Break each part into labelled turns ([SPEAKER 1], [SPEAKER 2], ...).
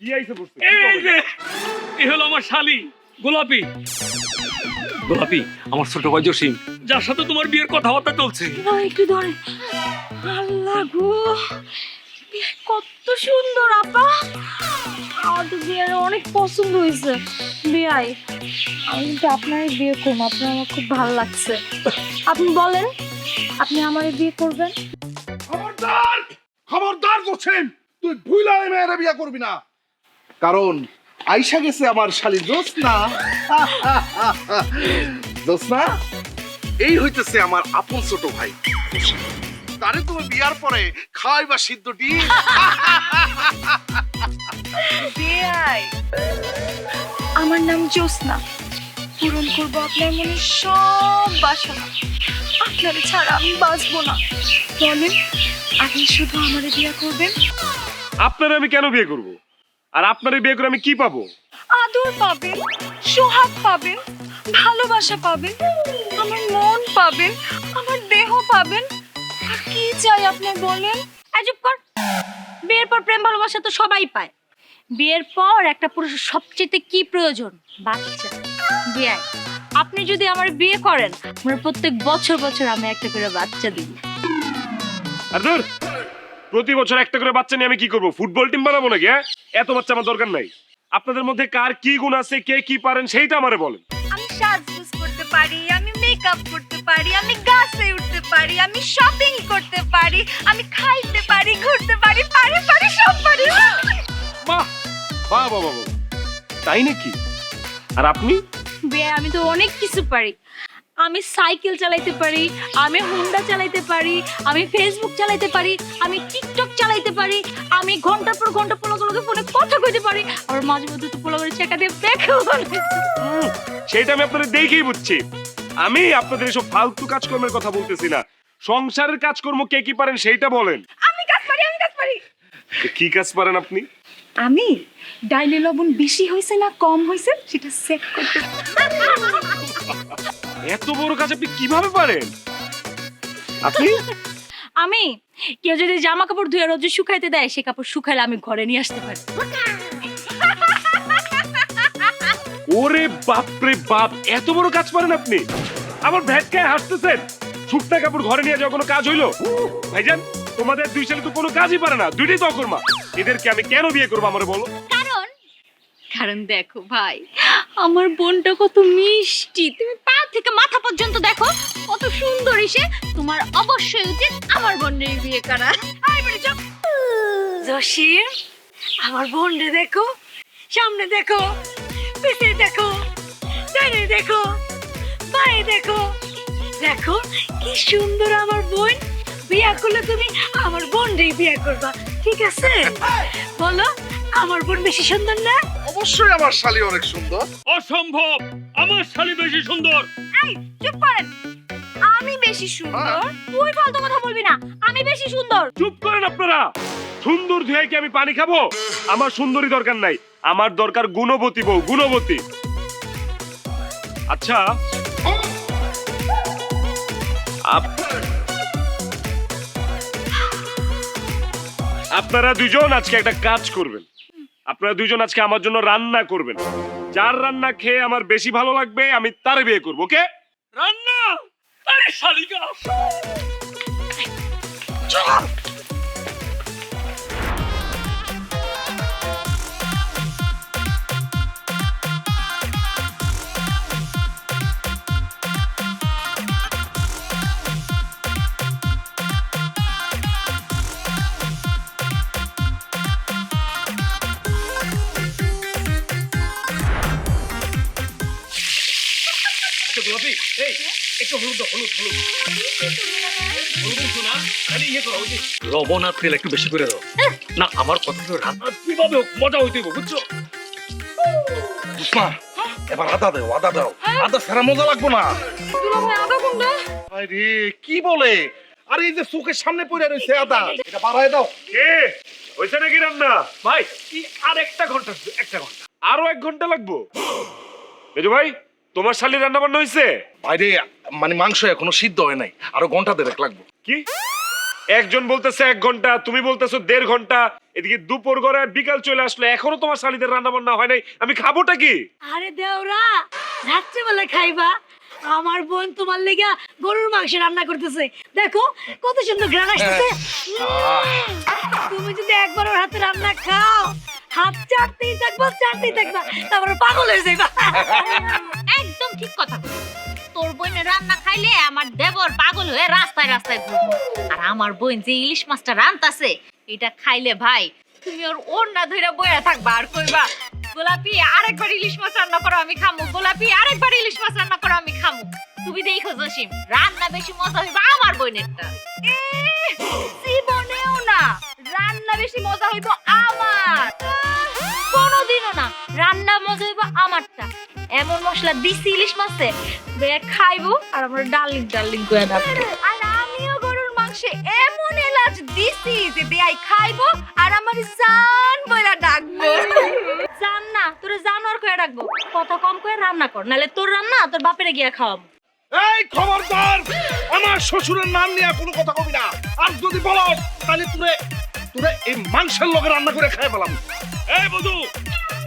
[SPEAKER 1] কি আইছে বলছে
[SPEAKER 2] এই যে এই হলো আমার শালি গোলাপি। গোলাপি আমার ছোট ভাই জসিম, যার সাথে তোমার বিয়ের কথাবার্তা চলছে।
[SPEAKER 3] একটু ধরে। আল্লাহ গো, বিয়ে কত সুন্দর আপা। আমার তো বিয়ের অনেক পছন্দ হয়েছে। বিয়াই, আমি কিন্তু আপনার বিয়ে করবো, আপনার আমার খুব ভালো লাগছে। আপনি বলেন, আপনি আমার বিয়ে করবেন?
[SPEAKER 1] খবরদার খবরদার জসিম, তুই ভুলা এই মেয়ের বিয়ে করবি না, কারণ আইসা গেছে আমার শালি জোসনা। জোসনা এই হইতেছে আমার আপন ছোট ভাই, তারে তুমি বিয়ার পরে খাওয়াইবা সিদ্ধ ডিম।
[SPEAKER 3] বিয়াই, আমার নাম জ্যোৎস্না, পূরণ করবো আপনার মনের সব বাসনা। আপনার ছাড়া আমি বাঁচবো না। বলেন, আপনি শুধু আমার বিয়ে করবেন?
[SPEAKER 4] আপনারে আমি কেন বিয়ে করব? আর আপনারে বিয়ে করে আমি কি পাবো?
[SPEAKER 3] আদর পাবেন, সোহাগ পাবেন, ভালোবাসা পাবেন, আমার মন পাবেন, আমার দেহ পাবেন। আর কি চাই আপনার বলেন? চুপ কর। বিয়ের পর প্রেম ভালোবাসা তো সবাই পায়। বিয়ের পর একটা পুরুষের সবচেয়ে কি প্রয়োজন? বাচ্চা। বিয়ে, আপনি যদি আমার বিয়ে করেন, আমরা প্রত্যেক বছর বছর আমি একটা করে বাচ্চা দিব।
[SPEAKER 4] আর ধর, প্রতি বছর একটা করে বাচ্চা নিয়ে আমি কি করব? ফুটবল টিম বানাবো নাকি? হ্যাঁ, এত বাচ্চা আমার দরকার নাই। আপনাদের মধ্যে কার কি গুণ আছে, কে কি পারেন সেইটা আমারে বলেন।
[SPEAKER 3] আমি সাজগোজ করতে পারি, আমি মেকআপ করতে পারি, আমি গাছে উঠতে পারি, আমি শপিং করতে পারি, আমি খাইতে পারি, ঘুরতে পারি, পারি সব পারি।
[SPEAKER 4] বাহ বাহ বাহ বাহ, তাই নাকি? আর আপনি?
[SPEAKER 3] বিয়ে, আমি তো অনেক কিছু পারি। আমি সাইকেল চালাইতে পারি, আমি হুন্ডা চালাইতে পারি, আমি ফেসবুক চালাইতে পারি, আমি টিকটক চালাইতে পারি, আমি ঘন্টার পর ঘন্টা পোলাগুলোকে ফোনে কথা কইতে পারি, আর মাঝে মধ্যে তো পোলাগুলো চেকা দিয়ে দেখেও পারি।
[SPEAKER 4] সেটা আমি আপনাদের দেখেই বুঝছি। আমি আপনাদের এসব ফালতু কাজকর্মের কথা বলতেছি না, সংসারের কাজকর্ম কে কি পারেন সেইটা বলেন।
[SPEAKER 3] আমি কাজ পারি, আমি কাজ পারি।
[SPEAKER 4] কি কাজ পারেন আপনি?
[SPEAKER 3] আমি ডাইলে লবণ বেশি হয়েছে না কম হয়েছে সেটা চেক করতে।
[SPEAKER 4] এত বড় কাজ আপনি কিভাবে পারেন? আপনি?
[SPEAKER 3] আমি কেউ যদি জামা কাপড় ধুয়ে রোজে শুকাইতে দেয়, সে কাপড় শুকাইলে আমি ঘরে নিয়ে আসতে পারি।
[SPEAKER 4] ওরে বাপরে বাপ, এত বড় কাজ পারেন আপনি? আমার ভ্যাটকায় হাসতেছেন। শুকনা কাপড় ঘরে নিয়ে যাওয়া কোনো কাজ হইলো? ভাইজান, তোমাদের দুই ছেলে তো কোনো কাজই পারে না, দুইটাই তো অকর্মা। এদেরকে আমি কেন বিয়ে করবো আমারে বলো?
[SPEAKER 3] কারণ দেখো ভাই, আমার বোনটা কত মিষ্টি, তুমি পা থেকে মাথা পর্যন্ত দেখো কত সুন্দরী সে। তোমার অবশ্যই উচিত আমার বোনের বিয়ে করা। আয় বলে চুপ। জসিম, আমার বোনরে দেখো, সামনে দেখো, পিছে দেখো, ডাইনে দেখো, বাঁয়ে দেখো, দেখো কি সুন্দর আমার বোন। বিয়ে করলে তুমি আমার বোনরেই বিয়ে করবা, ঠিক আছে? বলো, আমার বোন বেশি সুন্দর না?
[SPEAKER 1] অবশ্যই আমার শালি অনেক সুন্দর।
[SPEAKER 2] অসম্ভব, আমার শালি বেশি সুন্দর।
[SPEAKER 3] এই চুপ করেন। আমি বেশি সুন্দর? তুই ফালতু কথা বলবি না, আমি বেশি সুন্দর।
[SPEAKER 4] চুপ করেন আপনারা। সুন্দর ধুয়ে কি আমি পানি খাবো? আমার সুন্দরী দরকার নাই, আমার দরকার গুণবতী বউ, গুণবতী। আচ্ছা, আপনারা দুজন আজকে একটা কাজ করবেন। আপনারা দুজন আজকে আমার জন্য রান্না করবেন। যার রান্না খেয়ে আমার বেশি ভালো লাগবে, আমি তারে বিয়ে করবো। ওকে?
[SPEAKER 2] রান্না? আরে শালিকা, গোলাপি, এই একটু হলুদ দাও, হলুদ হলুদ হলুদ একটু না, খালি ইয়ে করো, ওই যে লবণ আর তেল একটু বেশি করে দাও। না, আমার কথা হলো রান্না কিভাবে হোক মজা হইতে হবে, বুঝছো?
[SPEAKER 1] জোসনা, এবার আদা দাও, আদা দাও। আদা ছাড়া মজা লাগবো না।
[SPEAKER 3] দুলাভাই আদা কোনটা?
[SPEAKER 1] আরে কি বলে? আরে এই যে চোখের সামনে পড়ে রয়েছে আদা, এটা বাড়ায় দাও।
[SPEAKER 4] কে হয়েছে নাকি রান্না?
[SPEAKER 2] ভাই কি আর একটা ঘন্টা, একটা ঘন্টা।
[SPEAKER 4] আরো 1 ঘন্টা লাগবো? মেজো ভাই, তোমার শালি রান্না বান্না হয়েছে?
[SPEAKER 1] বাইরে মানে মাংস এখনো সিদ্ধ হয় নাই, আরো ঘন্টা দেড়েক লাগবে।
[SPEAKER 4] কি একজন বলতেছে 1 ঘন্টা, তুমি বলতেছো 1.5 ঘন্টা, এদিকে দুপুর গড়ে বিকাল চলে আসলো, এখনো তোমার শালিদের রান্না বান্না হয় নাই, আমি খাবোটা কি?
[SPEAKER 5] আরে দেওরা, রাত্রেবেলা খাইবা? আমার বোন তোমার লেগা গরুর মাংস রান্না করতেছে, দেখো কত সুন্দর ঘ্রাণ আসতেছে। তুমি যদি একবার ওর হাতে রান্না খাও, হাত চাটতেই থাকবা, তারপরে পাগল হয়ে যাইবা।
[SPEAKER 3] একদম ঠিক কথা বলছিস। তোর বোনের রান্না খাইলে আমার দেবর পাগল হয়ে রাস্তায় রাস্তায় ঘুরবো। আর আমার বোন যে ইলিশ মাছটা রান্তাছে, এটা খাইলে ভাই তুমি ওর ওড়না ধইরা বইয়া থাকবা আর কইবা, গোলাপি আরেকবার ইলিশ মাছ রান্না করো আমি খামু, গোলাপি আরেকবার ইলিশ মাছ রান্না করো আমি খামু। তুমি দেখো জসিম, রান্না বেশি মজা হইবা আমার বোনেরটা। জীবনেও না, রান্না বেশি মজা হইতো আমার। কোনোদিনও না, রান্না মজা হইবো আমারটা। এমন মশলা দিছি ইলিশ মাছে, বেয়া খাইবো আর আমার ডার্লিং ডার্লিং করে ডাকবো। আর আমিও গরুর মাংসে এমন এলাচ দিছি যে বেয়াই খাইবো আর আমার জান বইলা ডাকবো।
[SPEAKER 5] জান না, তোরে জানোয়ার করে রাখবো। কথা কম করে রান্না কর, নালে তোর রান্না তোর বাপেরে গিয়া খাওয়াবো।
[SPEAKER 1] এই খবরদার, আমার শ্বশুরের নাম নিয়ে কোনো কথা কবি না। আর যদি বলো তাহলে তোরে এই মাংসের লগে রান্না করে খাই পেলাম।
[SPEAKER 2] এই বধু,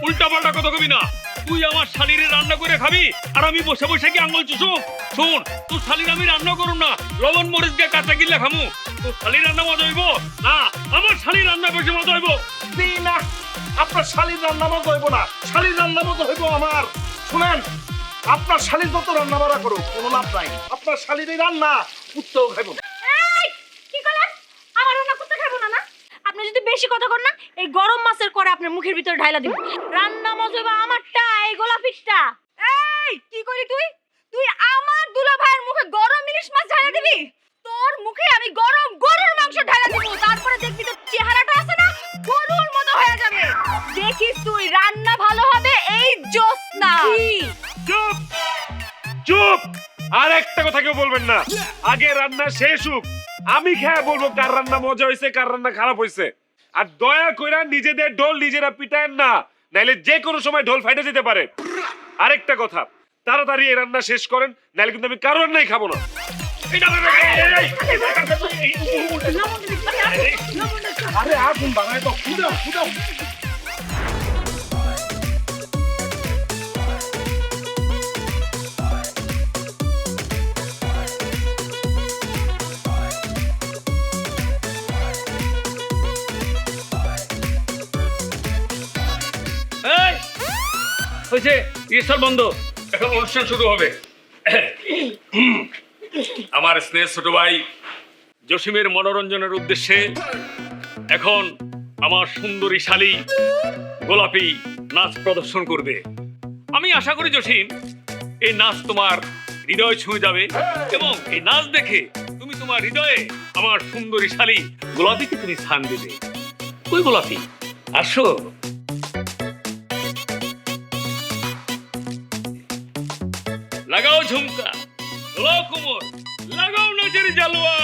[SPEAKER 2] উল্টা পাল্টা কথা কবি না। তুই আমার শালিরে রান্না করে খাবি আর আমি বসে বসে কি আঙ্গুল চুষু? শোন, তোর শালির আমি রান্না করুম না, লবণ মরিচ দিয়ে কাঁচা গিল্লা খামু। তোর শালির রান্না মজা হইব না, আমার শালির রান্না বেশি মজা হইব।
[SPEAKER 1] না, আপনার শালির রান্না মতো হইব না, শালির রান্না মতো হইব আমার। শুনেন, আপনার শালির যত রান্না বাড়া করো কোনো লাভ নাই। আপনার শালির এই রান্না উঠতেও খাইব না।
[SPEAKER 5] এই, কি করলেন? আমার রান্না করতে খাবো না না? আপনি যদি বেশি কথা কর না, এই গরম মাছের করে আপনার মুখের ভিতরে ঢাইলা দিব। রান্না মজা হইবা আমারটা, এই গোলাপিটা।
[SPEAKER 3] এই কি করি তুই? তুই আমার দুলা ভাইয়ের মুখে গরম ইলিশ মাছ ঢালা দিবি? তোর মুখে আমি গরম গরুর মাংস ঢালা দিব, তারপরে দেখবি তোর চেহারাটা আছে না গরুর মতো হয়ে যাবে। দেখিস তুই, রান্না ভালো হবে এই জোসনা।
[SPEAKER 4] চুপ চুপ, আর একটা কথা কেউ বলবেন না। আগে রান্না শেষ হোক, আমি খেয়ে বলবো কার রান্না মজা হয়েছে কার রান্না খারাপ হয়েছে। আর দয়া কইরা নিজেদের ঢোল নিজেরা পিটায়েন না, নাইলে যে কোনো সময় ঢোল ফাইটে যেতে পারে। আরেকটা কথা, তাড়াতাড়ি এই রান্না শেষ করেন, নাইলে কিন্তু আমি কারোর রান্নাই খাবো না।
[SPEAKER 1] আরে আগুন বানায় তো, খুদাও খুদাও।
[SPEAKER 2] এই হয়েছে, ইসর বন্ধ, এখন অনুষ্ঠান শুরু হবে। আমার স্নেহ ছোট ভাই জসিমের মনোরঞ্জনের উদ্দেশ্যে এখন আমার সুন্দরী শালী গোলাপি নাচ প্রদর্শন করবে। আমি আশা করি জসিম, এই নাচ তোমার হৃদয় ছুঁয়ে যাবে এবং এই নাচ দেখে তুমি তোমার হৃদয়ে আমার সুন্দরী শালী গোলাপিকে তুমি স্থান দেবে। কই গোলাপি, আসো। লাগাও ঝুমকা, লাগাও কোমর, লাগাও নজরে জালুয়া।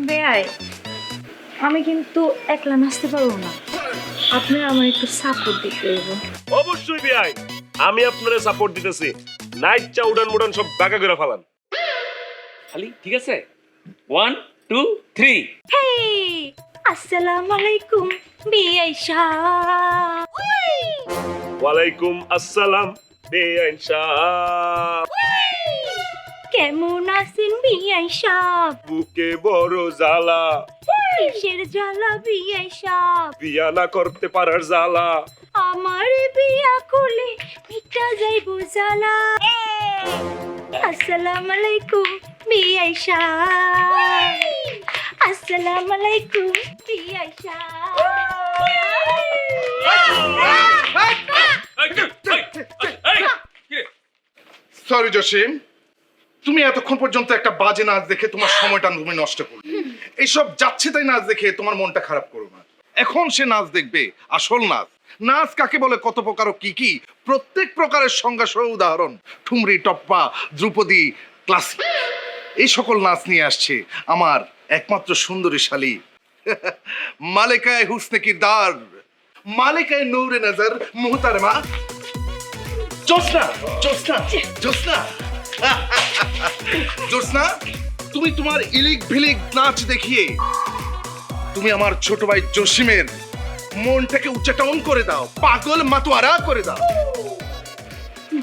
[SPEAKER 5] বেয়াই, আমি কিন্তু একলা নাচতে পারবো না, আপনারা আমার একটু সাপোর্ট দিতে হইব।
[SPEAKER 4] অবশ্যই বিয়াই, আমি আপনারে সাপোর্ট দিতেছি। নাইচা উড়ান মুড়ান সব বাঁকা করে ফেলান।
[SPEAKER 2] খালি ঠিক আছে, 1 2 3।
[SPEAKER 5] হেই, আসসালামু আলাইকুম বিয়াই সাহেব।
[SPEAKER 4] ওয়ালাইকুম আসসালাম বেআইন সাহেব।
[SPEAKER 5] কেমন আছেন বিয়াই সাহেব?
[SPEAKER 4] বুকে বড় জ্বালা,
[SPEAKER 5] কিসের জ্বালা বিয়াই সাহেব?
[SPEAKER 4] বিয়া না করতে পারার জ্বালা।
[SPEAKER 5] আমার বিয়া করলে মিটা যাইবো জ্বালা। আসসালামু আলাইকুম বিয়াই সাহেব। আসসালামু আলাইকুম বিয়াই
[SPEAKER 1] সরি জসিম, তুমি এতক্ষণ পর্যন্ত একটা বাজে নাচ দেখে তোমার সময়টা তুমি নষ্ট করলে। এইসব যাচ্ছে তাই নাচ দেখে তোমার মনটা খারাপ করো না। এখন সে নাচ দেখবে আসল নাচ। নাচ কাকে বলে, কত প্রকার ও কি কি, প্রত্যেক প্রকারের সংজ্ঞা সহ উদাহরণ ঠুমরি, টপ্পা, ধ্রুপদী, ক্লাসিক, এই সকল নাচ নিয়ে আসছে আমার একমাত্র সুন্দরী শালী মালিকায়ে হুসনে কিরদার, মালিকায়ে নূরে নজর মুহতারমা জোসনা। জোসনা, জোসনা, জোসনা, তুমি তোমার ইলিক ভিলিক নাচ দেখিয়ে তুমি আমার ছোট ভাই জসিমের মনটাকে উচ্চাটন করে দাও, পাগল মাতোয়ারা করে দাও।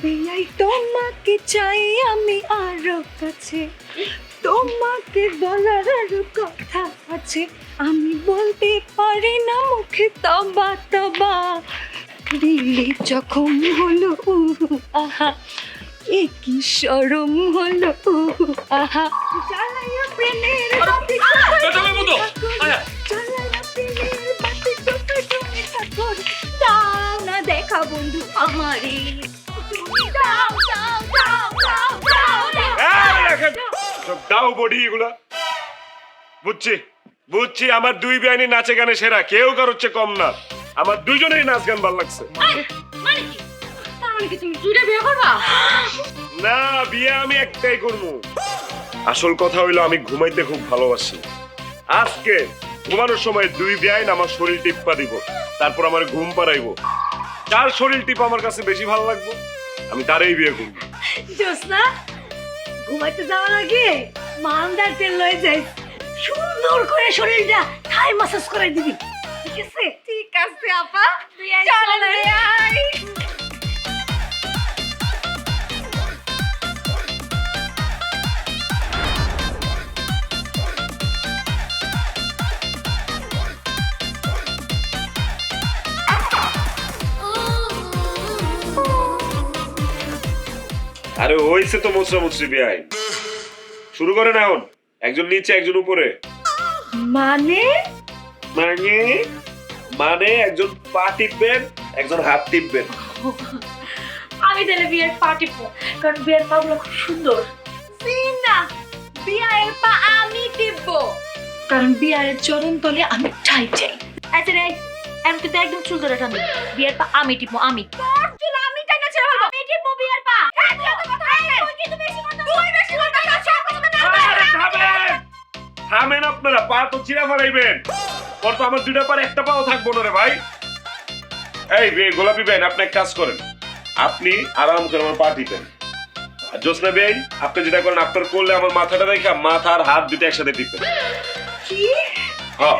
[SPEAKER 5] বেয়াই তোমাকে চাই আমি আরো কাছে, তোমাকে বলার আরো কথা আছে, আমি বলতে পারি না মুখে তবা তবা, দিলে যখন হলো আহা, এ কি শরম হলো আহা, জ্বালাইয়া প্রেমের বাতি
[SPEAKER 2] পেট্রোলের মতো। আয়া।
[SPEAKER 5] জ্বালাইয়া প্রেমের বাতি তুমি ঠাকুর, দাও না দেখা বন্ধু আমারে, তুমি দাও দাও দাও দাও দাও
[SPEAKER 4] এই রাখেন। সব দাও বডি এগুলা। বুঝছি আমার দুই বেআইনি নাচে গানে সেরা, কেউ কারোর চেয়ে কম না। আমার দুইজনেরই নাচ গান ভালো লাগছে।
[SPEAKER 5] মানে কি? তার মানে কি তুমি দুইটা বিয়ে করবা?
[SPEAKER 4] না, বিয়ে আমি একটাই করবো। আসল কথা হইলো আমি ঘুমাইতে খুব ভালোবাসি। আজকে ঘুমানোর সময় দুই বেআইন আমার শরীর টিপ্পা দিব, তারপর আমার ঘুম পাড়াইবো। যার শরীর টিপ আমার কাছে বেশি ভালো লাগবে আমি তারই বিয়ে করবো।
[SPEAKER 5] জোসনা, ঘুমাইতে যাওয়ার আগে মান্দার তেল লয়ে যাই, সুন্দর করে শরীরটা থাই মাসাজ করে দিবি, ঠিক আছে? ঠিক আছে আপা, চল রে আই।
[SPEAKER 4] আরে হইছে তো মুচড়ি বেআইন, শুরু করেন এখন। একজন নিচে একজন উপরে।
[SPEAKER 5] মানে
[SPEAKER 4] মানে মানে একজন পা টিপবেন, একজন হাত টিপবেন।
[SPEAKER 5] আমি তাহলে বিয়ের পা টিপবো, কারণ বিয়ের পা গুলো খুব সুন্দর। না, বিয়ের পা আমি টিপবো, কারণ বিয়ের চরণ তলে আমি ঠাই চাই। আচ্ছা রে, আমি কিন্তু একদম চুল ধরে টানবি, বিয়ের পা আমি টিপবো। আমি তোর চুল আমি টাইনা ছেড়ে ফেলবো, আমি টিপবো বিয়ের পা। তুই কিন্তু বেশি কথা, তুই বেশি কথা না, সব কথা না।
[SPEAKER 4] আরে থামেন, থামেন আপনারা, পা তো চিরা ফেলাইবেন। পর তো আমার দুইটা পার একটা পাও থাকবো না রে ভাই। এই গোলাপি বেন, আপনি এক কাজ করেন, আপনি আরাম করে আমার পা টিপেন। আর জোসনা বেন, আপনি যেটা করেন, আপনার করলে আমার মাথাটা রেখা মাথার হাত দুটো একসাথে টিপেন।
[SPEAKER 5] কি?
[SPEAKER 4] হ্যাঁ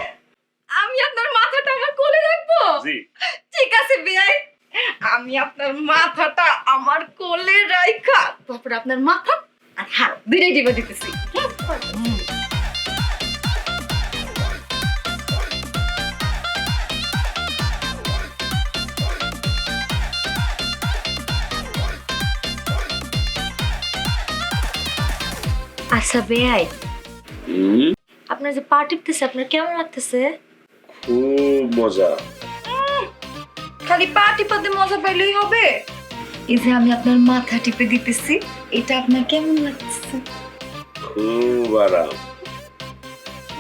[SPEAKER 5] আমি আপনার মাথাটা আমার কোলে রাখবো?
[SPEAKER 4] জি।
[SPEAKER 5] ঠিক আছে বিয়াই, আমি আপনার মাথাটা আমার কোলে রাখা, তারপর আপনার মাথা আর হাত দুইটাই টিপে দিতেছি। আচ্ছা বেয়াই, আপনার যে পা টিপতেছে আপনার কেমন লাগতেছে?
[SPEAKER 4] খুব মজা।
[SPEAKER 5] খালি পা টিপাতে মজা পাইলেই হবে? এই যে আমি আপনার মাথা টিপে দিতেছি, এটা আপনার কেমন লাগতেছে?
[SPEAKER 4] খুব আরাম।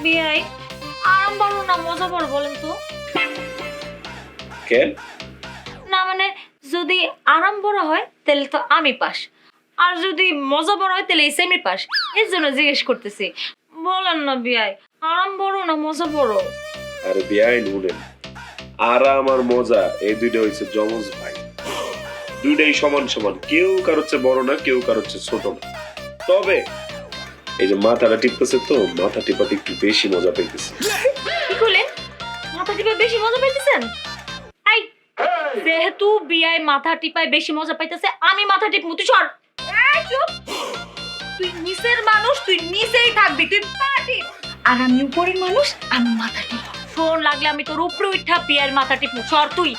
[SPEAKER 5] বিয়াই, আরাম বলো না মজা বলো, বলেন তো?
[SPEAKER 4] কেন?
[SPEAKER 5] না মানে যদি আরাম বড় হয় তাহলে তো আমি পাস, আর যদি মজা বড় হয় তাহলে সেমি পাস। এর জন্য জিজ্ঞেস করতেছি, বলেন না বিয়াই, আরাম বড় না মজা বড়?
[SPEAKER 4] আরে বেআইন শুনেন, আরাম আর মজা এই দুইটা হইছে যমজ ভাই, দুইটাই সমান সমান, কেউ কারোর চেয়ে বড় না, কেউ কারোর চেয়ে ছোট না। তবে এই যে মাথাটা টিপতেছে তো, মাথা টিপাতে একটু বেশি মজা পাইতেছে।
[SPEAKER 5] কি করলেন? মাথা টিপায় বেশি মজা পাইতেছেন? আই, যেহেতু বিয়াই মাথা টিপায় বেশি মজা পাইতেছে, আমি মাথা টিপ মুতি সর। এই চুপ, তুই নিচের মানুষ, তুই নিচেই থাকবি, তুই পা টিপ। আর আমি উপরের মানুষ, আমি মাথা টিপ। ফোন লাগলে আমি তোর উপরে উঠা বিয়ার মাথা টিপ সর। তুই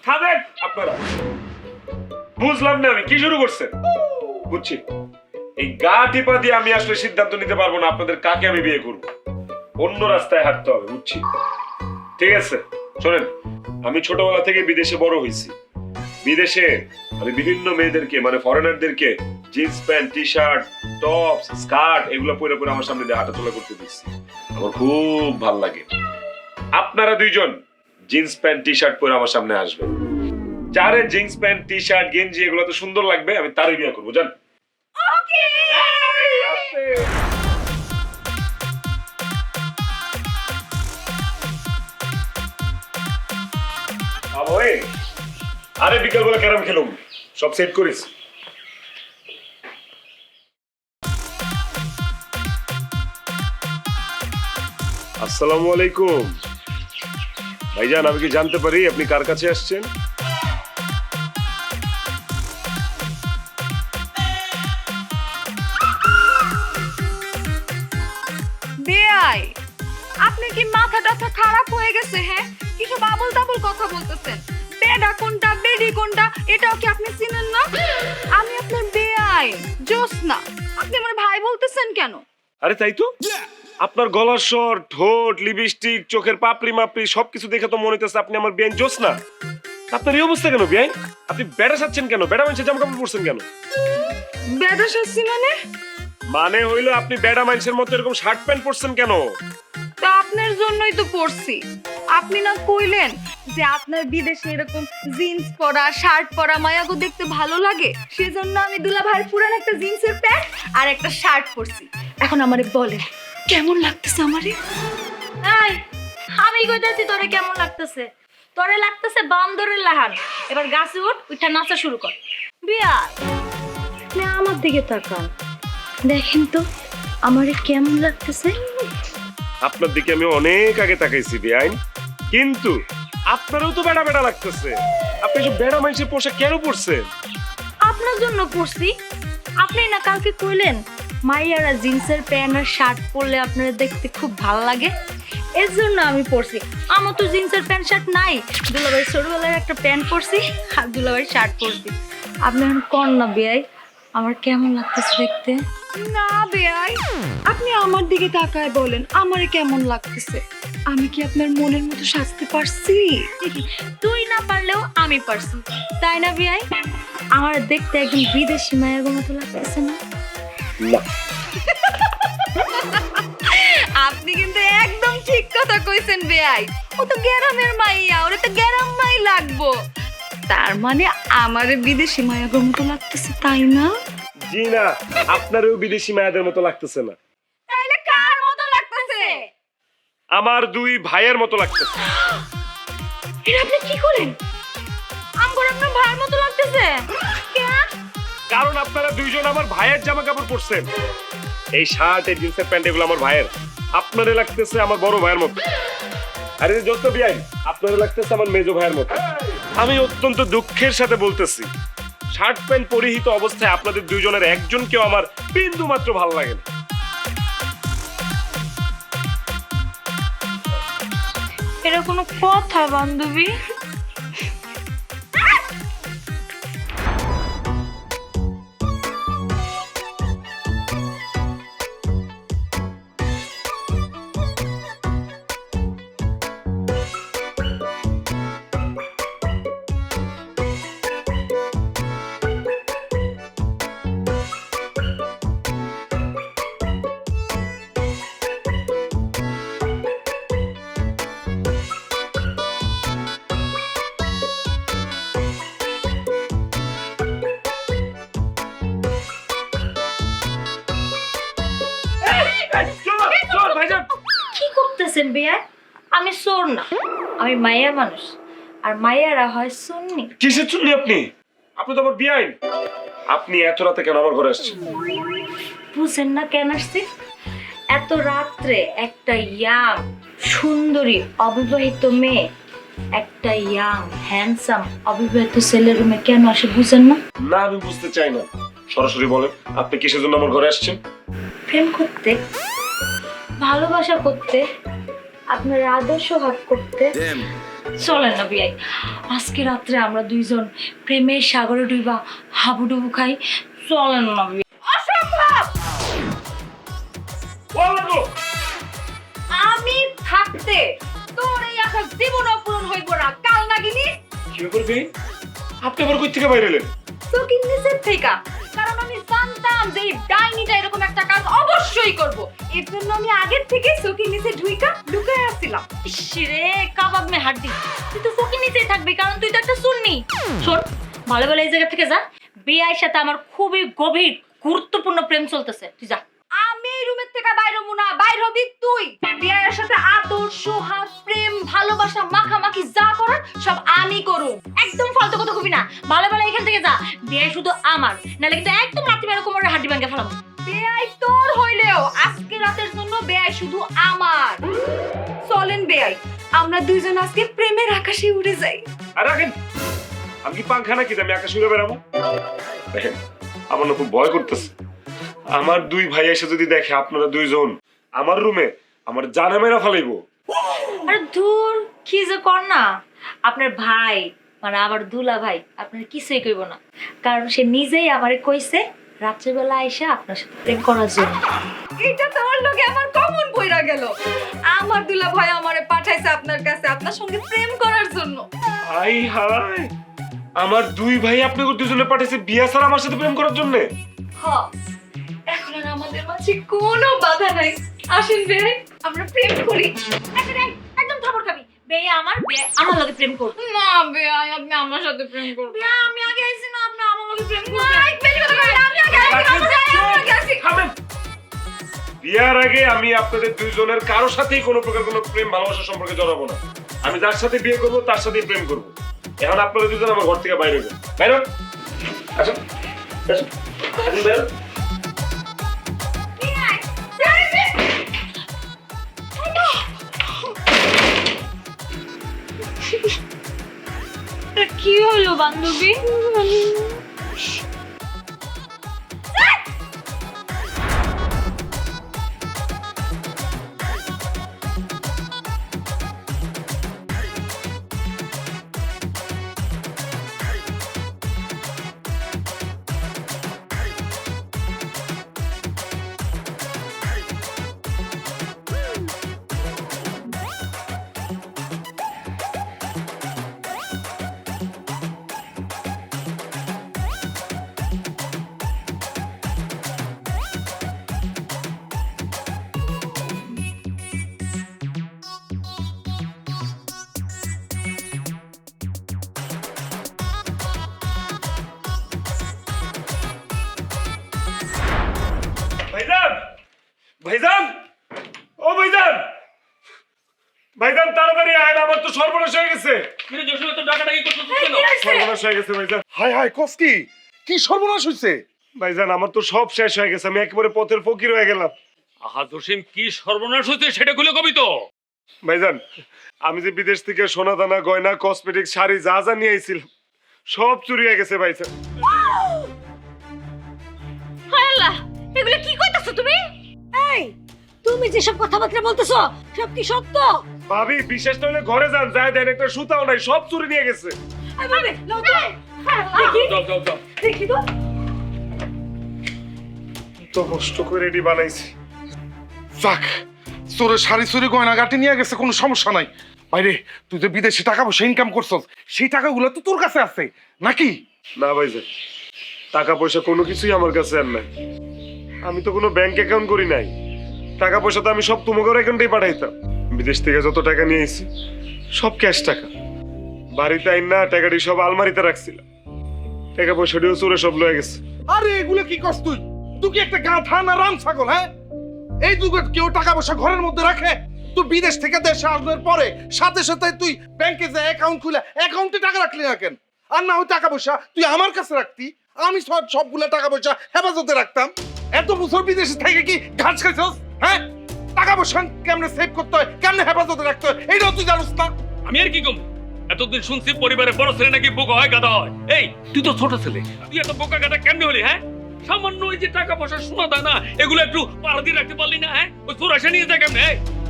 [SPEAKER 4] খাবেন আপনারা? বুঝলাম না আমি কি শুরু করছেন। বুঝছি, এই গা টিপা দিয়ে আমি আসলে সিদ্ধান্ত নিতে পারবো না আপনাদের কাকে আমি বিয়ে করব। অন্য রাস্তায় হাঁটতে হবে। বুঝছি, ঠিক আছে। শোনেন, আমি ছোটবেলা থেকে বিদেশে বড় হয়েছি। বিদেশে আমি বিভিন্ন মেয়েদেরকে, মানে ফরেনারদেরকে, jeans pant, T shirt, tops, skirt এগুলো পরে পরে আমার সামনে দিয়ে হাঁটাচলা করতে দিচ্ছি। আমার খুব ভাল লাগে। আপনারা দুইজন জিন্স প্যান্ট টি শার্ট পরে আমার সামনে আসবেন। যারে জিন্স প্যান্ট টি শার্ট গেঞ্জি এগুলো তো সুন্দর লাগবে, আমি তারই বিয়ে করবো। জান?
[SPEAKER 5] ওকে।
[SPEAKER 4] আরে বিকাল বেলা ক্যারাম খেলুম, সব সেট করিস? আসসালামু আলাইকুম ভাইজান, আমি কি জানতে পারি আপনি কার কাছে আসছেন?
[SPEAKER 5] বেয়াই, আপনি কি মাথা টাথা খারাপ হয়ে গেছে? হ্যাঁ, কিছু বাবুল তাবুল কথা বলতেছেন। বেডা কোনটা বেডি কোনটা এটাও কি আপনি চিনেন না? আমি আপনার বেয়াই জোসনা, আপনি আমার ভাই বলতেছেন কেন?
[SPEAKER 4] আরে তাই তো, আপনার গলার স্বর, ঠোঁট, লিপস্টিক, চোখের পাপড়ি মাপড়ি সবকিছু দেখে তো মনে হইতেছে আপনি আমার বেআইন জোসনা। আপনার এই অবস্থা কেন বেআইন? আপনি বেড়া সাচ্ছেন কেন? বেড়া মানুষের জামা কাপড় পরছেন কেন?
[SPEAKER 5] বেডা শাসি মানে?
[SPEAKER 4] মানে হইলো আপনি বেড়া মানুষের মতো এরকম শার্ট প্যান্ট পরছেন কেন?
[SPEAKER 5] তা আপনার জন্যই তো পড়ছি। আপনি না কইলেন যে আপনার বিদেশে এরকম জিন্স পরা শার্ট পরা মায়াগো দেখতে ভালো লাগে, সেজন্য আমি দুলা ভাইয়ের পুরান একটা জিন্সের প্যান্ট আর একটা শার্ট পরছি। এখন আমারে বলে কেমন লাগতেছে আমারে?
[SPEAKER 6] এই, আমি কইতাছি তোরে কেমন লাগতেছে? তোরে লাগতেছে বান্দরের লাহান। এবার গাছে উঠ, উঠা নাচা শুরু কর। বিয়া, আপনি আমার দিকে তাকান, দেখেন তো আমারে কেমন লাগতেছে।
[SPEAKER 4] আপনার দিকে আমি অনেক আগে তাকাইছি বেআইন, কিন্তু আপনারও তো বেড়া বেড়া লাগতেছে। আপনি সব বেড়া মানুষের পোশাক কেন পরছেন?
[SPEAKER 6] আপনার জন্য পড়ছি। আপনি না কালকে কইলেন মাইয়ারা জিন্সের প্যান্ট আর শার্ট পরলে আপনার দেখতে খুব ভালো লাগে, এর জন্য আমি পরছি। আমার তো জিন্সের প্যান্ট শার্ট নাই, দুলাভাইয়ের ছোটবেলার একটা প্যান্ট পরছি আর দুলাভাইয়ের শার্ট পরছি। আপনি এখন কন না বিয়াই, আমার কেমন লাগতেছে দেখতে?
[SPEAKER 5] না বেয়াই, আপনি আমার দিকে তাকায় বলেন আমারে কেমন লাগতেছে। আমি কি আপনার মনের মতো সাজতে পারছি?
[SPEAKER 6] তুই না পারলেও আমি পারছি, তাই না বিয়াই? আমার দেখতে একদম বিদেশি মায়ের মতো লাগতেছে না?
[SPEAKER 4] না,
[SPEAKER 5] আপনি কিন্তু একদম ঠিক কথা কইছেন বেয়াই। ও তো গ্রামের মাইয়া, ওরে তো গ্রাম মাই লাগবো। তার মানে আমারে বিদেশি মায়ের মতো লাগতেছে, তাই না?
[SPEAKER 4] জি না, আপনারও বিদেশি মায়াদের মতো লাগতেছে না,
[SPEAKER 5] তাইলে কার মতো লাগতেছে?
[SPEAKER 4] আমার দুই ভাইয়ের মতো লাগতেছে।
[SPEAKER 5] এটা আপনি কি করেন? আমগর আপনার ভাইয়ের মতো লাগতেছে কেন?
[SPEAKER 4] কারণ আপনারা দুইজন আমার ভাইয়ের জামা কাপড় পরছেন। এই শার্ট, এই জিন্সের প্যান্ট এগুলো আমার ভাইয়ের। আপনারে লাগতেছে আমার বড় ভাইয়ের মতো। আরে যত বিয়াই, আপনারে লাগতেছে আমার মেজো ভাইয়ের মতো। আমি অত্যন্ত দুঃখের সাথে বলতেছি, শার্ট প্যান্ট পরিহিত অবস্থায় আপনাদের দুইজনের একজনকেও আমার বিন্দু মাত্র ভালো লাগে না।
[SPEAKER 6] এটা কোনো কথা বান্ধবী?
[SPEAKER 4] চল ভাইজান।
[SPEAKER 6] কি করতেছেন বিয়াই? আমি চোর না, আমি মাইয়া মানুষ, আর মাইয়ারা হয় সুন্নি।
[SPEAKER 4] কিসের চুল্লি আপনি? আপনি তো আমার বিয়াইন। আপনি এত রাতে কেন আমার ঘরে আসছেন?
[SPEAKER 6] বুঝেন না কেন আসছি? এত রাত্রে একটা ইয়াং সুন্দরী অবিবাহিত মেয়ে, একটা ইয়াং হ্যান্ডসাম অবিবাহিত ছেলের রুমে কেন আসে বুঝেন না?
[SPEAKER 4] না, আমি বুঝতে চাই না। সরাসরি বলেন, আপনি কিসের জন্য আমার ঘরে আসছেন?
[SPEAKER 6] প্রেম করতে, ভালোবাসা করতে, আপনার আদর্শ হাত করতে। চলেন না বিয়াই, আজকে রাত্রে আমরা দুইজন প্রেমের সাগরে ডুবা হাবুডুবু খাই। চলেন না বিয়াই।
[SPEAKER 5] আমি থাকতে তোর এই আশা জীবনও পূরণ হইব না। কাল নাগিনি
[SPEAKER 4] কি করবি? আপনি আবার কই থেকে বাইরে এলেন?
[SPEAKER 5] চোখের নিচের থেকে, কারণ আমি জানতাম যে এই ডাইনিটা এরকম একটা কাজ অবশ্যই করব। এর জন্য আমি আগের থেকে চোখের নিচে ঢুকায় আসছিলাম।
[SPEAKER 6] রে কাবাব মে হাড্ডি, তুই তো ফকির নিচেই থাকবি, কারণ তুই তো একটা সুন্নি। শোন, ভালো ভালো এই জায়গা থেকে যা। বিয়ার সাথে আমার খুবই গভীর গুরুত্বপূর্ণ প্রেম চলতেছে, তুই যা।
[SPEAKER 5] আমি রুমের থেকে বাইরে হবো না, বাইরে হবি তুই। বিয়ের সাথে আদর, সোহাগ, প্রেম, ভালোবাসা, মাখামাখি যা করার
[SPEAKER 6] সব আমি করু। একদম ফালতু কথা কবি না, ভালো ভালো এখান থেকে যা। বিয়ে শুধু আমার, নাহলে কিন্তু একদম রাত্রি বেলা কোমরের হাড্ডি ভাঙে ফেলাম।
[SPEAKER 5] বেয়াই তোর হইলেও আজকে রাতের জন্য বেয়াই শুধু আমার। চলেন বেয়াই, আমরা দুইজন আজকে প্রেমের আকাশে উড়ে যাই।
[SPEAKER 4] আর রাখেন, আমি কি পাংখা নাকি যে আমি আকাশে উড়ে বেড়াবো? দেখেন, আমার না খুব ভয় করতেছে। আমার দুই ভাই এসে যদি দেখে আপনারা দুইজন আমার রুমে, আমার জানা মেরা ফেলাইবো।
[SPEAKER 6] আরে ধুর, কি যে কর না। আপনার ভাই মানে আমার দুলা ভাই আপনার কিছুই কইব না, কারণ সে নিজেই আমারে কইছে রাত্রেবেলা আইসা আপনার সাথে প্রেম করার জন্য।
[SPEAKER 5] এটা তোমার লগে আমার কমন বইরা গেল। আমার দুলা ভাই আমারে পাঠাইছে আপনার কাছে আপনার সঙ্গে প্রেম করার জন্য।
[SPEAKER 4] হাই হাই, আমার দুই ভাই আপনাকে দুজনে পাঠাইছে বিয়া ছাড়া আমার সাথে প্রেম করার জন্য।
[SPEAKER 5] হ, এখন আর আমাদের মাঝে কোনো বাধা নাই। আসেন বেয়াই, আমরা প্রেম করি।
[SPEAKER 6] একদম খবর খাবি বেয়ে আমার লগে প্রেম করবে।
[SPEAKER 5] না বেয়াই, আপনি আমার সাথে প্রেম করবেন।
[SPEAKER 6] আমি আগে আইছি না, আপনি আমার লগে প্রেম করবেন।
[SPEAKER 4] থামেন। বিয়ার আগে আমি আপনাদের দুইজনের কারোর সাথেই কোনো প্রকার কোনো প্রেম ভালোবাসা সম্পর্কে জড়াবো না। আমি যার সাথে বিয়ে করবো তার সাথেই প্রেম করবো। এখন আপনারা দুজন আমার ঘর থেকে বাইরে যান। বাইরে হন। আসুন, আসুন, আসুন, বাইরে হন।
[SPEAKER 6] কি হলো বান্ধবী?
[SPEAKER 4] ভাইজান, ভাইজান, ও ভাইজান, ভাইজান তাড়াতাড়ি আয়, আমার তো সর্বনাশ হয়ে গেছে।
[SPEAKER 2] কিন্তু জসিম তো ডাকাডাকি করতেছিস কেন?
[SPEAKER 4] সর্বনাশ হয়ে গেছে ভাইজান।
[SPEAKER 1] হাই হাই কস্কি, কি সর্বনাশ হইছে?
[SPEAKER 4] ভাইজান আমার তো সব শেষ হয়ে গেছে, আমি একেবারে পথের ফকির হয়ে গেলাম।
[SPEAKER 2] আহা জসিম, কি সর্বনাশ হয়েছে সেটা খুলে কবি তো।
[SPEAKER 4] ভাইজান, আমি যে বিদেশ থেকে সোনা দানা গয়না কসমেটিক শাড়ি যা যা নিয়ে আইছিলাম সব চুরি হয়ে গেছে ভাইজান।
[SPEAKER 6] হায় আল্লাহ, এগুলো কি কইতাছো তুমি? এই, তুমি যে সব কথাবার্তা বলতেছো সব কি সত্য?
[SPEAKER 4] ভাবি বিশ্বাস না হলে ঘরে যান, যায় দেন, একটা সুতাও নাই, সব চুরি নিয়ে গেছে।
[SPEAKER 6] এই ভাবে নাও তো। দেখি
[SPEAKER 2] যাও যাও যাও।
[SPEAKER 6] দেখি তো।
[SPEAKER 4] তো কষ্ট করে রেডি বানাইছি।
[SPEAKER 1] যাক, চোরে শাড়ি চুরি গয়না গাটি নিয়ে গেছে, কোনো সমস্যা নাই। বাইরে তুই যে বিদেশে টাকা পয়সা ইনকাম করছস, সেই টাকাগুলো তো তোর কাছে আছে নাকি?
[SPEAKER 4] না ভাইজান, টাকা পয়সা কোনো কিছুই আমার কাছে আর নাই। আমি তো কোনো ব্যাংক অ্যাকাউন্ট করি নাই। টাকা পয়সা তো আমি সব তোমাদের অ্যাকাউন্টেই পাঠাইতাম। বিদেশ থেকে যত টাকা নিয়ে এসেছি সব ক্যাশ টাকা। বাড়িতে আইন না টাকাটি সব আলমারিতে রাখছিলাম, টাকা পয়সাটিও চোরে সব লয়ে গেছে।
[SPEAKER 1] আরে এগুলো কি করছ তুই? তুই কি একটা গাধা না রাম ছাগল? হ্যাঁ, এই যুগে কেউ টাকা পয়সা ঘরের মধ্যে রাখে? তুই বিদেশ থেকে দেশে আসবার পরে সাথে সাথে তুই ব্যাংকে যে অ্যাকাউন্ট খুলে অ্যাকাউন্টে টাকা রাখলি না কেন? আর না ওই টাকা পয়সা তুই আমার কাছে রাখতি, আমি সবগুলা টাকা পয়সা হেফাজতে রাখতাম। এত বছর বিদেশে থেকে কি ঘাস খাইছস? হ্যাঁ, টাকা পয়সা কেমনে সেভ করতে হয়, কেমনে হেফাজতে রাখতে হয়, এইটাও তুই জানিস না?
[SPEAKER 2] আমি আর কি কম? এতদিন শুনছি পরিবারের বড় ছেলে নাকি বোকা হয়, গাধা হয়। এই তুই তো ছোট ছেলে, তুই এত বোকা গাধা কেমনে হলি? হ্যাঁ, সামান্য ওই যে টাকা পয়সা শোনা দেয় না, এগুলো একটু পাড়া দিয়ে রাখতে পারলি না? হ্যাঁ, ওই চোর আসে নিয়ে যায় কেমনে?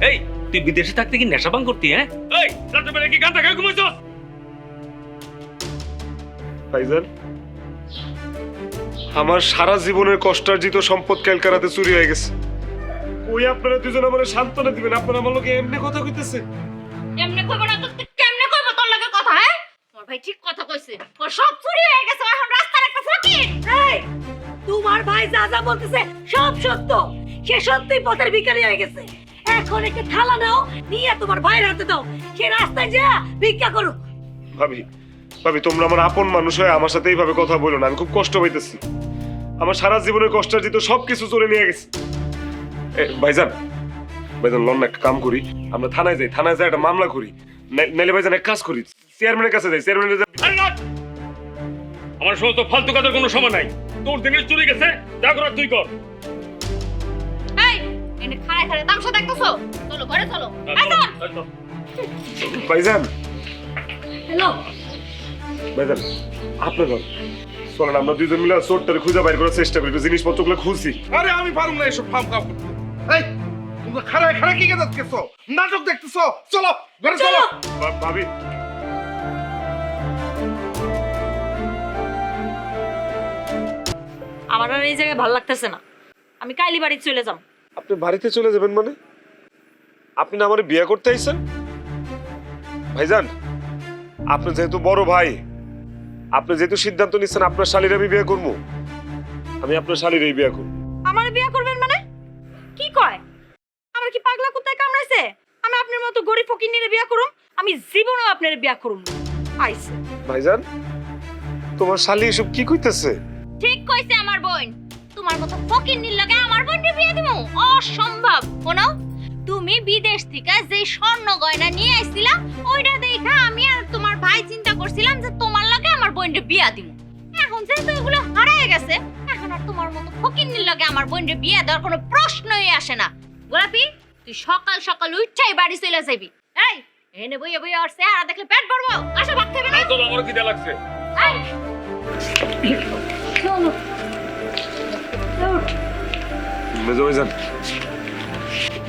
[SPEAKER 2] এই তুই বিদেশে থাকতে কি নেশা ভাঙ করতি? হ্যাঁ, এই রাতে বেলা কি গাঁজা খেয়ে ঘুমাইছস?
[SPEAKER 4] ভাইজান, আমার সারা জীবনের কষ্টার্জিত সম্পদ ক্যালকারাতে চুরি হয়ে গেছে। ওই আপনারা দুজন আমার সান্ত্বনা দিবেন, আপনারা আমার লোকে এমনি কথা কইতেছে।
[SPEAKER 6] এমনি কইব না তো কেমনে কইব তোর লগে কথা? হ্যাঁ, তোর ভাই ঠিক কথা কইছে, ওর সব চুরি হয়ে গেছে, এখন রাস্তার একটা ফকির। এই, তোমার ভাই যা যা বলতেছে সব সত্য। সে সত্যিই পথের ভিখারি হয়ে গেছে। এখন একটা থালা নাও, নিয়ে তোমার ভাইয়ের হাতে দাও, সে রাস্তায় যা ভিক্ষা করুক।
[SPEAKER 4] ভাবি, ভাবি তোমরা আমার আপন মানুষ হয়ে আমার সাথে এইভাবে কথা বলো না, আমি খুব কষ্ট পাইতেছি। আমার সারা জীবনের কষ্টার্জিত সবকিছু চলে নিয়ে গেছে। ভাইজান, ভাইজান লন একটা কাম করি, আমরা থানায় যাই, থানায় যাই একটা মামলা করি, নাইলে ভাইজান এক কাজ করি, চেয়ারম্যানের কাছে যাই, চেয়ারম্যানের
[SPEAKER 2] আরে না! আমার সমস্ত ফালতু কথার কোনো সময় নাই। তোর জিনিস চুরি গেছে, যা করার তুই কর।
[SPEAKER 3] এই এনে খাড়ায় খাড়ায় তামসা দেখতেছো? চলো ঘরে চলো। এই চল।
[SPEAKER 4] ভাইজান,
[SPEAKER 6] হ্যালো
[SPEAKER 4] ভাইজান আপনার ঘর চলেন, আমরা দুইজন মিলে চোরটারে খুঁজে বাইর করার চেষ্টা করি, জিনিসপত্রগুলো খুঁজছি।
[SPEAKER 1] আরে আমি পারুম না এসব ফাম কাম করতে। এই তোমরা খাড়ায় খাড়ায় কি দেখতেছো? নাটক দেখতেছো? চলো ঘরে চলো।
[SPEAKER 4] ভাবি,
[SPEAKER 6] আমার আর এই জায়গায় ভালো লাগতেছে না, আমি কাইলি বাড়ি চলে যাব।
[SPEAKER 4] আপনি বাড়িতে চলে যাবেন মানে? আপনি না আমার বিয়ে করতে আইছেন? ভাইজান, আপনি যেহেতু বড় ভাই, আপনি যেহেতু সিদ্ধান্ত নিচ্ছেন আপনার শালীর আমি বিয়ে করবো, আমি আপনার শালীরই বিয়ে করবো।
[SPEAKER 6] আমার বিয়ে করবেন মানে? কি কয়? আমার কি পাগলা কুত্তায় কামড়াইছে? আমি আপনার মতো গরিব ফকিন্নিরে বিয়ে করুম? আমি জীবনেও আপনার বিয়ে করুম না। আইছে
[SPEAKER 4] ভাইজান, তোমার শালী এসব কি কইতেছে?
[SPEAKER 3] ঠিক কইছে আমার বোন। তোমার মতো ফকিন্নির লগে আমার বোনকে বিয়ে দিমু? অসম্ভব। শোনো, তুমি বিদেশ থেকে যে স্বর্ণ গয়না নিয়ে আইছিলা, ওইটা দেখা আমি আর তোমার ভাই চিন্তা করছিলাম যে তোমার লগে আমার বোনকে বিয়ে দিমু। এখন যেহেতু এগুলো হারায় গেছে, এখন আর তোমার মতো ফকিন্নির লগে আমার বোনকে বিয়ে দেওয়ার কোনো প্রশ্নই আসে না। গোলাপি, তুই সকাল সকাল উঠছাই বাড়ি চলে যাবি। এই এনে বইয়া বইয়া আর চেহারা দেখলে পেট ভরবো। আসো ভাত খাবে না?
[SPEAKER 2] চলো, আমার খিদে লাগছে।
[SPEAKER 3] এই
[SPEAKER 6] চলো
[SPEAKER 4] মেজো ভাইজান,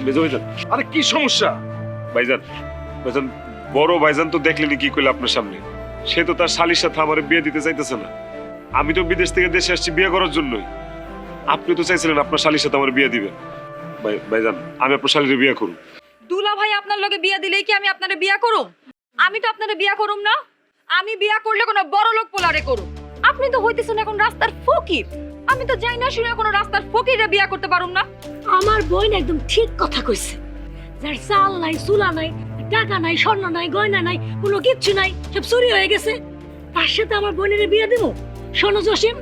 [SPEAKER 4] মেজো ভাইজান,
[SPEAKER 1] আরে কি সমস্যা?
[SPEAKER 4] ভাইজান, ভাইজান, বড় ভাইজান তো দেখলেনি কি কইলো আপনার সামনে। সে তো তার শালীর সাথে আমার বিয়ে দিতে চাইতেছে না। আমি তো বিদেশ থেকে দেশে আসছি বিয়ে করার জন্যই। আপনি তো চাইছিলেন আপনার শালীর সাথে আমার বিয়ে দিবেন। ভাইজান, আমি আপনার শালীর বিয়ে করব।
[SPEAKER 6] দুলা ভাই আপনার লগে বিয়া দিলেই কি আমি আপনারে বিয়া করুম? আমি তো আপনারে বিয়া করুম না। আমি বিয়া করলে কোনো বড় লোক পোলারে করুম। আপনি তো হইতেছেন এখন রাস্তার ফকির। আমি তো যাই না শুনে কোনো রাস্তার ফকিরে বিয়া করতে পারুম না।
[SPEAKER 5] আমার বোন একদম ঠিক কথা কইছে। যার চাল নাই, চুলা নাই, টাকা নাই, স্বর্ণ নাই, গয়না নাই, কোনো কিচ্ছু নাই, সব চুরি হয়ে গেছে, তার সাথে আমার বোনের বিয়ে দিব? শোনো জসিম,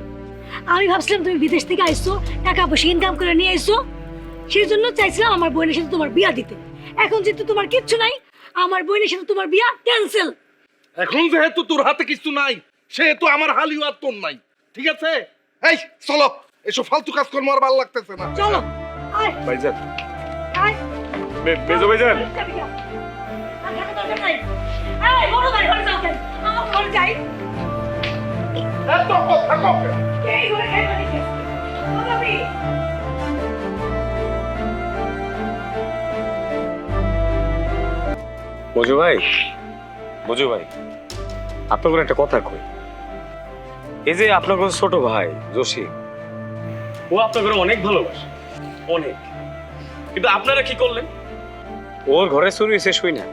[SPEAKER 5] আমি ভাবছিলাম তুমি বিদেশ থেকে আইছো, টাকা পয়সা ইনকাম করে নিয়ে আইছো, সেই জন্য চাইছিলাম আমার বোনের সাথে তোমার বিয়া দিতে। এখন যেহেতু তোমার কিচ্ছু নাই, আমার বোনের সাথে তোমার বিয়া ক্যান্সেল।
[SPEAKER 1] এখন যেহেতু তোর হাতে কিছু নাই, সেহেতু আমার হালিও আর তোর নাই, ঠিক আছে? এই চলো, এসব ফালতু কাজ কর্ম আর ভালো লাগতেছে না।
[SPEAKER 5] চলো আয়
[SPEAKER 4] ভাইজান,
[SPEAKER 5] আয়
[SPEAKER 4] মেজো ভাইজান,
[SPEAKER 5] এই বড় ভাই ঘরে যাও কেন? আমার ঘরে যাই।
[SPEAKER 1] এত কথা কবে?
[SPEAKER 5] এই ঘরে খাইবা দেখে বাবাবি।
[SPEAKER 2] বুঝু ভাই, বুঝু ভাই, আপনার একটা কথা কই। এই যে আপনার ছোট ভাই জসিম, ও আপনাকে অনেক ভালোবাসে, অনেক। কিন্তু আপনারা কি করলেন? ওর ঘরে চুরি হয়েছে শুই না,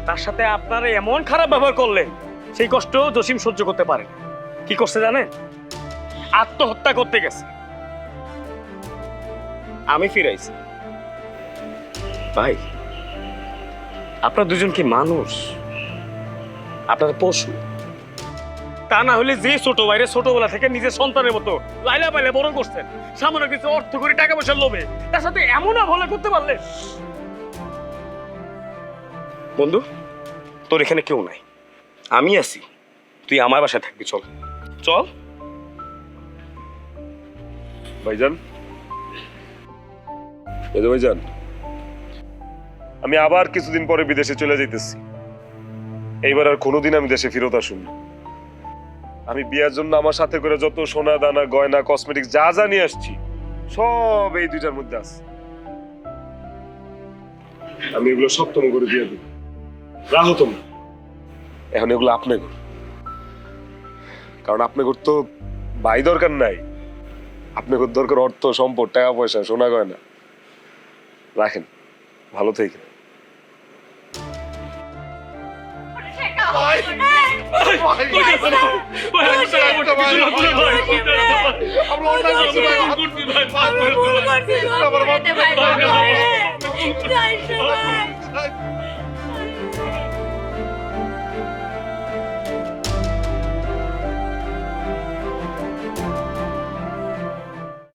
[SPEAKER 2] তার সাথে আপনারা এমন খারাপ ব্যবহার করলেন, সেই কষ্ট জসিম সহ্য করতে পারে না। কি করছে জানেন? আত্মহত্যা করতে গেছে। আমি ফিরাইছি। ভাই, আপনারা দুজন কি মানুষ? আপনারা পশু। তা না হলে যে ছোট ভাইরে ছোটবেলা থেকে নিজের সন্তানের মতো লাইলা পাইলে বড় করছেন, সামান্য কিছু অর্থ করে টাকা পয়সার লোভে তার সাথে এমন ভালো করতে পারলে? বন্ধু, তোর এখানে কেউ নাই, আমি আছি। তুই আমার বাসায় থাকবি। চল চল।
[SPEAKER 4] ভাইজান, মেজো ভাইজান, আমি আবার কিছুদিন পরে বিদেশে চলে যাইতেছি। এইবার আর কোনোদিন আমি দেশে ফেরত আসুন না। আমি বিয়ের জন্য আমার সাথে করে যত সোনা দানা গয়না কসমেটিক্স যা যা নিয়ে আসছি, সব এই দুইটার মধ্যে আছে। আমি এগুলো সব তোমার করে দিয়ে দেব, রাহো তোমরা। এখন এগুলো আপনার, কারণ আপনার তো ভাই দরকার নাই, আপনার দরকার অর্থ সম্পদ, টাকা পয়সা, সোনা গয়না। রাখেন, ভালো থেকে।
[SPEAKER 1] আমরা